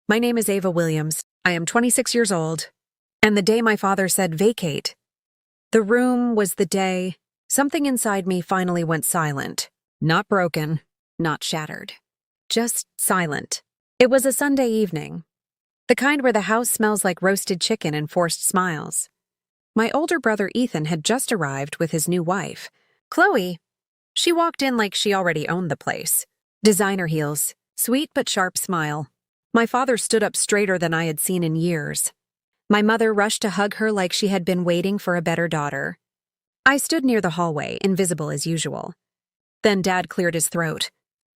My name is Ava Williams. I am 26 years old. And the day my father said vacate, the room was the day something inside me finally went silent. Not broken, not shattered. Just silent. It was a Sunday evening. The kind where the house smells like roasted chicken and forced smiles. My older brother Ethan had just arrived with his new wife, Chloe. She walked in like she already owned the place. Designer heels, sweet but sharp smile. My father stood up straighter than I had seen in years. My mother rushed to hug her like she had been waiting for a better daughter. I stood near the hallway, invisible as usual. Then Dad cleared his throat.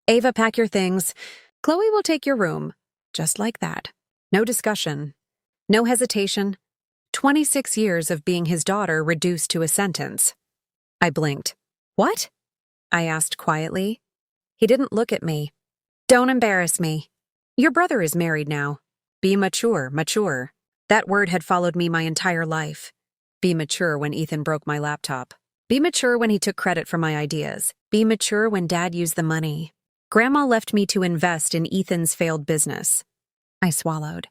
"Ava, pack your things. Chloe will take your room." Just like that. No discussion. No hesitation. 26 years of being his daughter reduced to a sentence. I blinked. "What?" I asked quietly. He didn't look at me. "Don't embarrass me. Your brother is married now. Be mature, mature." That word had followed me my entire life. Be mature when Ethan broke my laptop. Be mature when he took credit for my ideas. Be mature when Dad used the money. Grandma left me to invest in Ethan's failed business. I swallowed.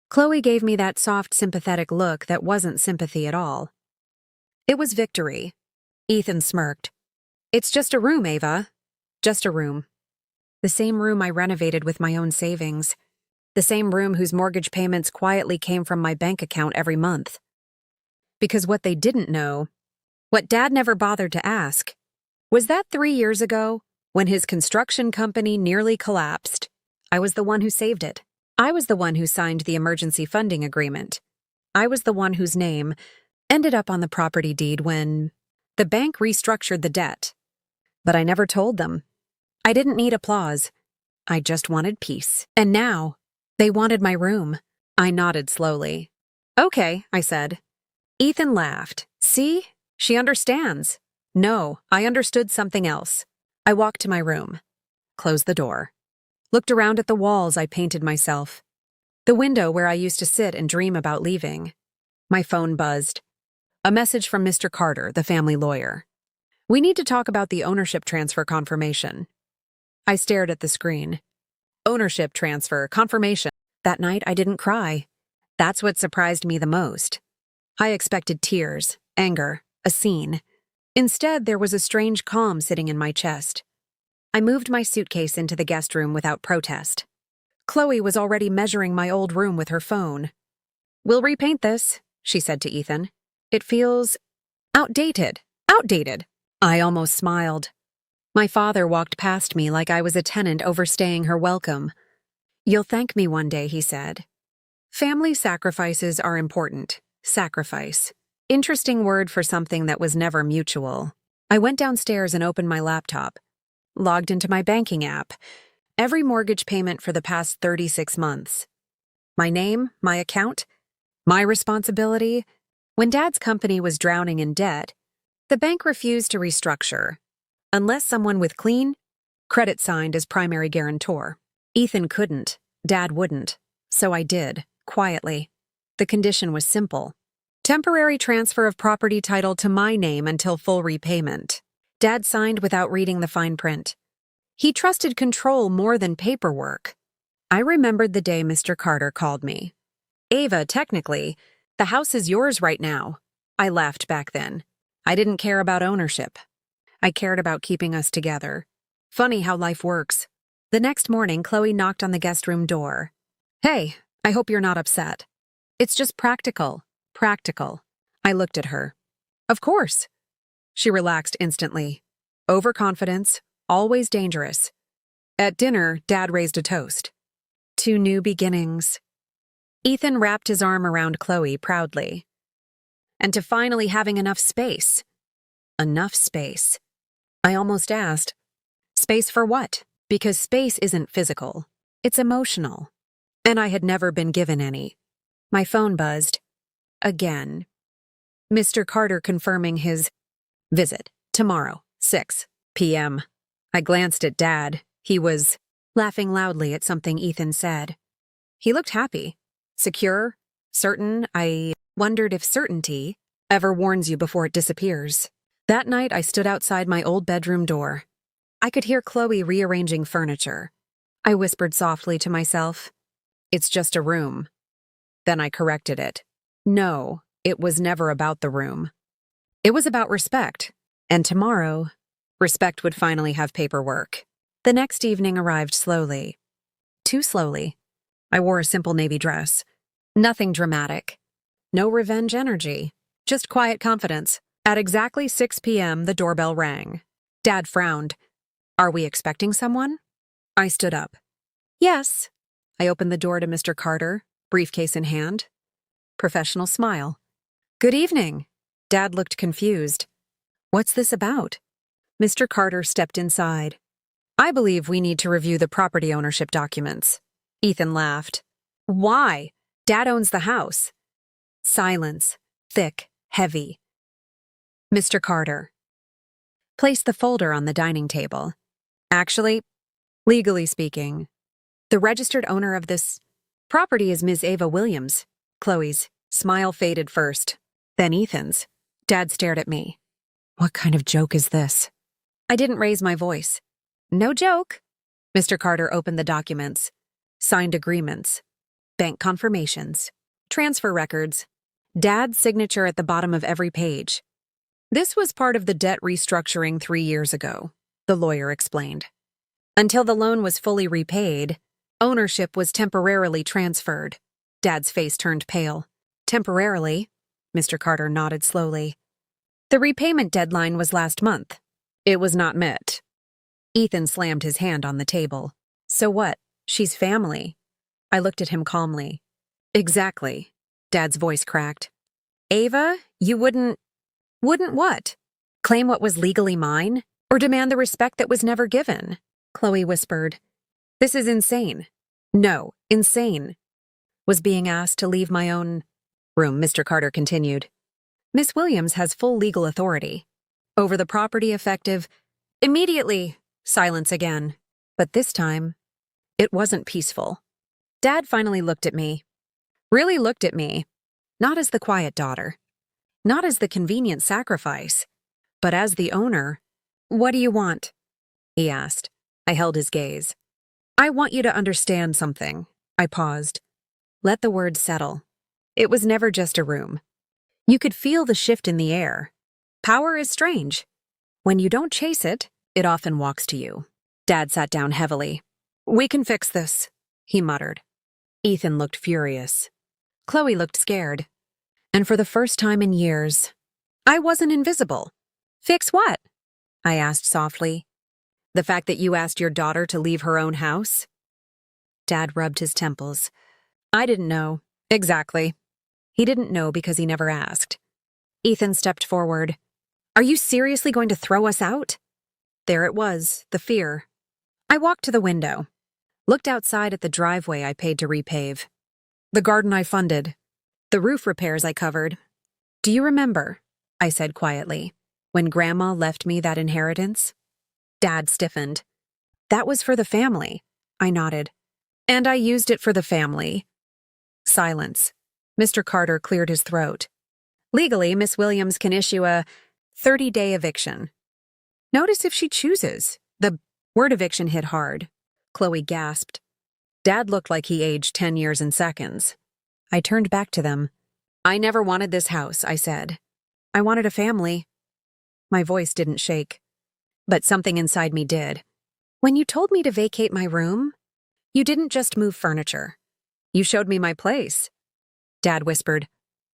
Chloe gave me that soft, sympathetic look that wasn't sympathy at all. It was victory. Ethan smirked. "It's just a room, Ava. Just a room." The same room I renovated with my own savings. The same room whose mortgage payments quietly came from my bank account every month. Because what they didn't know, what Dad never bothered to ask, was that 3 years ago, when his construction company nearly collapsed, I was the one who saved it. I was the one who signed the emergency funding agreement. I was the one whose name ended up on the property deed when the bank restructured the debt. But I never told them. I didn't need applause. I just wanted peace. And now, they wanted my room. I nodded slowly. "Okay," I said. Ethan laughed. "See? She understands." No, I understood something else. I walked to my room, closed the door, looked around at the walls I painted myself, the window where I used to sit and dream about leaving. My phone buzzed. A message from Mr. Carter, the family lawyer. "We need to talk about the ownership transfer confirmation." I stared at the screen. Ownership transfer, confirmation. That night I didn't cry. That's what surprised me the most. I expected tears, anger, a scene. Instead, there was a strange calm sitting in my chest. I moved my suitcase into the guest room without protest. Chloe was already measuring my old room with her phone. "We'll repaint this," she said to Ethan. "It feels outdated. Outdated." I almost smiled. My father walked past me like I was a tenant overstaying her welcome. "You'll thank me one day," he said. Family sacrifices are important. Sacrifice. Interesting word for something that was never mutual. I went downstairs and opened my laptop. Logged into my banking app. Every mortgage payment for the past 36 months. My name, my account, my responsibility. When Dad's company was drowning in debt, the bank refused to restructure, unless someone with clean credit signed as primary guarantor. Ethan couldn't, Dad wouldn't, so I did, quietly. The condition was simple. Temporary transfer of property title to my name until full repayment. Dad signed without reading the fine print. He trusted control more than paperwork. I remembered the day Mr. Carter called me. "Ava, technically, the house is yours right now." I laughed back then. I didn't care about ownership. I cared about keeping us together. Funny how life works. The next morning, Chloe knocked on the guest room door. "Hey, I hope you're not upset." "It's just practical. Practical." I looked at her. "Of course." She relaxed instantly. Overconfidence, always dangerous. At dinner, Dad raised a toast. "To new beginnings." Ethan wrapped his arm around Chloe proudly. "And to finally having enough space." Enough space. I almost asked, space for what? Because space isn't physical. It's emotional. And I had never been given any. My phone buzzed. Again. Mr. Carter confirming his visit. Tomorrow, 6 p.m. I glanced at Dad. He was laughing loudly at something Ethan said. He looked happy. Secure. Certain. I wondered if certainty ever warns you before it disappears. That night, I stood outside my old bedroom door. I could hear Chloe rearranging furniture. I whispered softly to myself, It's just a room. Then I corrected it. No, it was never about the room. It was about respect. And tomorrow, respect would finally have paperwork. The next evening arrived slowly. Too slowly. I wore a simple navy dress. Nothing dramatic. No revenge energy. Just quiet confidence. At exactly 6 p.m., the doorbell rang. Dad frowned. Are we expecting someone? I stood up. Yes. I opened the door to Mr. Carter, briefcase in hand. Professional smile. Good evening. Dad looked confused. What's this about? Mr. Carter stepped inside. I believe we need to review the property ownership documents. Ethan laughed. Why? Dad owns the house. Silence. Thick. Heavy. Mr. Carter. Place the folder on the dining table. Actually, legally speaking, the registered owner of this property is Ms. Ava Williams. Chloe's smile faded first, then Ethan's. Dad stared at me. What kind of joke is this? I didn't raise my voice. No joke. Mr. Carter opened the documents. Signed agreements. Bank confirmations. Transfer records. Dad's signature at the bottom of every page. This was part of the debt restructuring 3 years ago, the lawyer explained. Until the loan was fully repaid, ownership was temporarily transferred. Dad's face turned pale. Temporarily? Mr. Carter nodded slowly. The repayment deadline was last month. It was not met. Ethan slammed his hand on the table. So what? She's family. I looked at him calmly. Exactly. Dad's voice cracked. Ava, you wouldn't what? Claim what was legally mine? Or demand the respect that was never given? Chloe whispered. This is insane. No, insane. Was being asked to leave my own room, Mr. Carter continued. Miss Williams has full legal authority over the property effective immediately. Silence again. But this time, it wasn't peaceful. Dad finally looked at me. Really looked at me. Not as the quiet daughter. Not as the convenient sacrifice. But as the owner. What do you want? He asked. I held his gaze. I want you to understand something. I paused. Let the words settle. It was never just a room. You could feel the shift in the air. Power is strange. When you don't chase it, it often walks to you. Dad sat down heavily. We can fix this, he muttered. Ethan looked furious. Chloe looked scared. And for the first time in years, I wasn't invisible. Fix what? I asked softly. The fact that you asked your daughter to leave her own house? Dad rubbed his temples. I didn't know. Exactly. He didn't know because he never asked. Ethan stepped forward. Are you seriously going to throw us out? There it was, the fear. I walked to the window, looked outside at the driveway I paid to repave, the garden I funded, the roof repairs I covered. Do you remember, I said quietly, when Grandma left me that inheritance? Dad stiffened. That was for the family, I nodded. And I used it for the family. Silence. Mr. Carter cleared his throat. Legally, Miss Williams can issue a 30-day eviction. Notice if she chooses. The word eviction hit hard. Chloe gasped. Dad looked like he aged 10 years in seconds. I turned back to them. I never wanted this house, I said. I wanted a family. My voice didn't shake. But something inside me did. When you told me to vacate my room, you didn't just move furniture. You showed me my place. Dad whispered.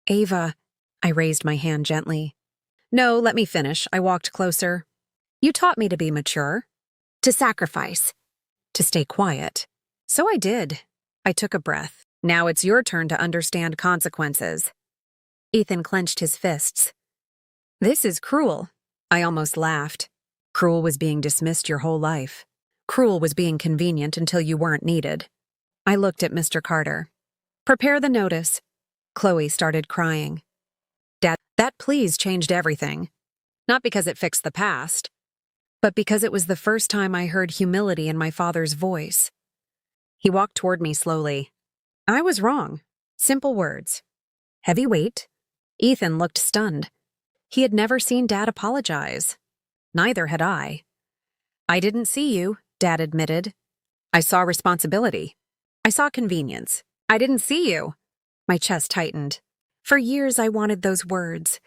Ava. I raised my hand gently. No, let me finish. I walked closer. You taught me to be mature, to sacrifice, to stay quiet. So I did. I took a breath. Now it's your turn to understand consequences. Ethan clenched his fists. This is cruel. I almost laughed. Cruel was being dismissed your whole life. Cruel was being convenient until you weren't needed. I looked at Mr. Carter. Prepare the notice. Chloe started crying. Dad, that please changed everything. Not because it fixed the past, but because it was the first time I heard humility in my father's voice. He walked toward me slowly. I was wrong. Simple words. Heavy weight. Ethan looked stunned. He had never seen Dad apologize. Neither had I. I didn't see you, Dad admitted. I saw responsibility. I saw convenience. I didn't see you. My chest tightened. For years, I wanted those words.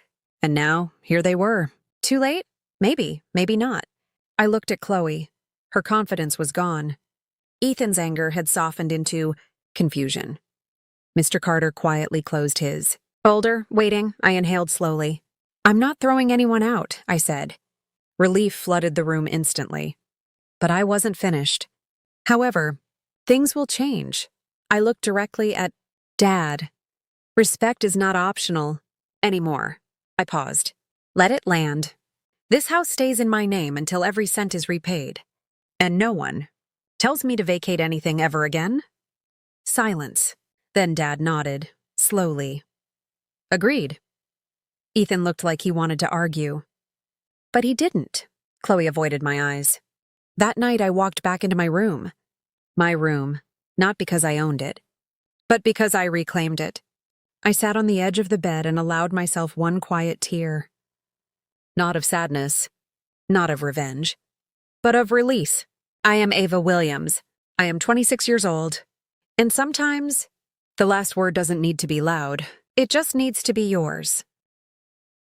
And now, here they were. Too late? Maybe, maybe not. I looked at Chloe. Her confidence was gone. Ethan's anger had softened into confusion. Mr. Carter quietly closed his. Older, waiting, I inhaled slowly. I'm not throwing anyone out, I said. Relief flooded the room instantly. But I wasn't finished. However, things will change. I looked directly at Dad. Respect is not optional anymore. I paused. Let it land. This house stays in my name until every cent is repaid. And no one tells me to vacate anything ever again. Silence. Then Dad nodded, slowly. Agreed. Ethan looked like he wanted to argue. But he didn't. Chloe avoided my eyes. That night I walked back into my room. My room, not because I owned it, but because I reclaimed it. I sat on the edge of the bed and allowed myself one quiet tear. Not of sadness, not of revenge, but of release. I am Ava Williams. I am 26 years old. And sometimes, the last word doesn't need to be loud. It just needs to be yours.